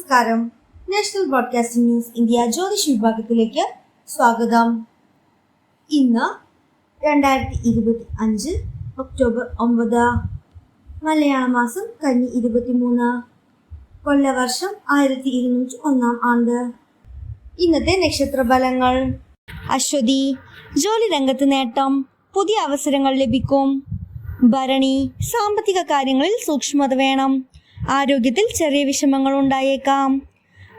നമസ്കാരം. National broadcasting news India ജ്യോതിഷ വിഭാഗത്തിലേക്ക് സ്വാഗതം. ഇന്ന് 2025 ഒക്ടോബർ 9, മലയാള മാസം കന്നി 23, കൊല്ലവർഷം 1201 ആണ്ട്. ഇന്നത്തെ നക്ഷത്ര ഫലങ്ങൾ: അശ്വതി, ജോലി രംഗത്ത് നേട്ടം, പുതിയ അവസരങ്ങൾ ലഭിക്കും. ഭരണി, സാമ്പത്തിക കാര്യങ്ങളിൽ സൂക്ഷ്മത വേണം, ആരോഗ്യത്തിൽ ചെറിയ വിഷമങ്ങൾ ഉണ്ടായേക്കാം.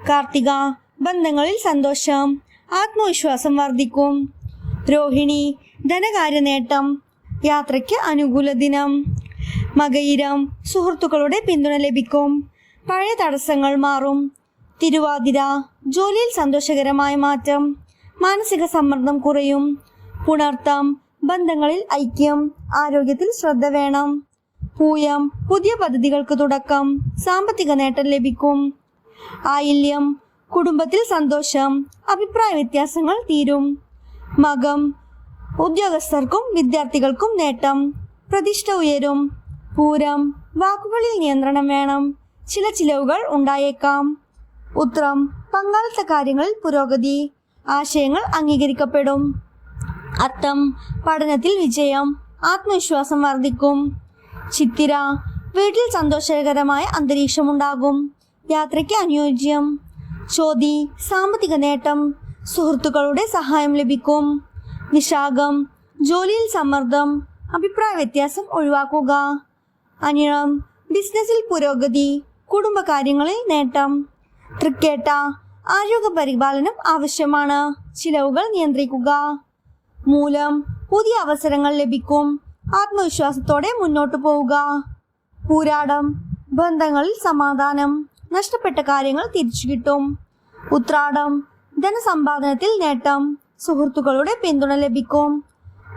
കാർത്തിക, ബന്ധങ്ങളിൽ സന്തോഷം, ആത്മവിശ്വാസം വർദ്ധിക്കും. രോഹിണി, ധനകാര്യ നേട്ടം, യാത്രയ്ക്ക് അനുകൂല ദിനം. മകയിരം, സുഹൃത്തുക്കളുടെ പിന്തുണ ലഭിക്കും, പഴയ തടസ്സങ്ങൾ മാറും. തിരുവാതിര, ജോലിയിൽ സന്തോഷകരമായ മാറ്റം, മാനസിക സമ്മർദ്ദം കുറയും. പുണർത്തം, ബന്ധങ്ങളിൽ ഐക്യം, ആരോഗ്യത്തിൽ ശ്രദ്ധ വേണം. പൂയം, പുതിയ പദ്ധതികൾക്ക് തുടക്കം, സാമ്പത്തിക നേട്ടം ലഭിക്കും. ആയില്യം, കുടുംബത്തിൽ സന്തോഷം, അഭിപ്രായ വ്യത്യാസങ്ങൾ തീരും. മകം, ഉദ്യോഗസ്ഥർക്കും വിദ്യാർത്ഥികൾക്കും നേട്ടം, പ്രതിഷ്ഠ ഉയരും. പൂരം, വാക്കുകളിൽ നിയന്ത്രണം വേണം, ചില ചിലവുകൾ ഉണ്ടായേക്കാം. ഉത്രം, പങ്കാളിത്ത കാര്യങ്ങളിൽ പുരോഗതി, ആശയങ്ങൾ അംഗീകരിക്കപ്പെടും. അത്തം, പഠനത്തിൽ വിജയം, ആത്മവിശ്വാസം വർദ്ധിക്കും. ചിത്തിര, വീട്ടിൽ സന്തോഷകരമായ അന്തരീക്ഷമുണ്ടാകും, യാത്രയ്ക്ക് അനുയോജ്യം. ചോതി, സാമ്പത്തിക നേട്ടം, സുഹൃത്തുക്കളുടെ സഹായം ലഭിക്കും. വിശാഖം, ജോലിയിൽ സമ്മർദ്ദം, അഭിപ്രായ വ്യത്യാസം ഒഴിവാക്കുക. അനിഴം, ബിസിനസ്സിൽ പുരോഗതി, കുടുംബകാര്യങ്ങളിൽ നേട്ടം. തൃക്കേട്ട, ആരോഗ്യ പരിപാലനം ആവശ്യമാണ്, ചിലവുകൾ നിയന്ത്രിക്കുക. മൂലം, പുതിയ അവസരങ്ങൾ ലഭിക്കും, ആത്മവിശ്വാസത്തോടെ മുന്നോട്ടു പോവുക. പൂരാടം, ബന്ധങ്ങളിൽ സമാധാനം, നഷ്ടപ്പെട്ട കാര്യങ്ങൾ തിരിച്ചു കിട്ടും. ഉത്രാടം, ധനസമ്പാദനത്തിൽ നേട്ടം, സുഹൃത്തുക്കളുടെ പിന്തുണ ലഭിക്കും.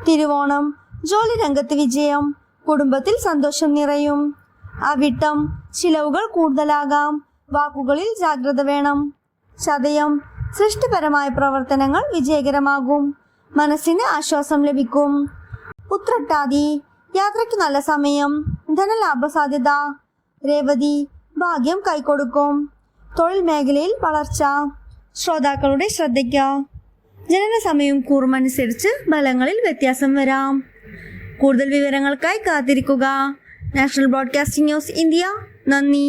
തിരുവോണം, ജോലി രംഗത്ത് വിജയം, കുടുംബത്തിൽ സന്തോഷം നിറയും. അവിട്ടം, ചിലവുകൾ കൂടുതലാകാം, വാക്കുകളിൽ ജാഗ്രത വേണം. ചതയം, സൃഷ്ടിപരമായ പ്രവർത്തനങ്ങൾ വിജയകരമാകും, മനസ്സിന് ആശ്വാസം ലഭിക്കും. ഉത്രട്ടാതി, യാത്രയ്ക്ക് നല്ല സമയം, ധനലാഭ സാധ്യത. രേവതി, ഭാഗ്യം കൈക്കൊടുക്കും, തൊഴിൽ മേഖലയിൽ വളർച്ച. ശ്രോതാക്കളുടെ ശ്രദ്ധയ്ക്ക്: ജനന സമയവും കൂറുമനുസരിച്ച് ഫലങ്ങളിൽ വ്യത്യാസം വരാം. കൂടുതൽ വിവരങ്ങൾക്കായി കാത്തിരിക്കുക. National broadcasting news India. നന്ദി.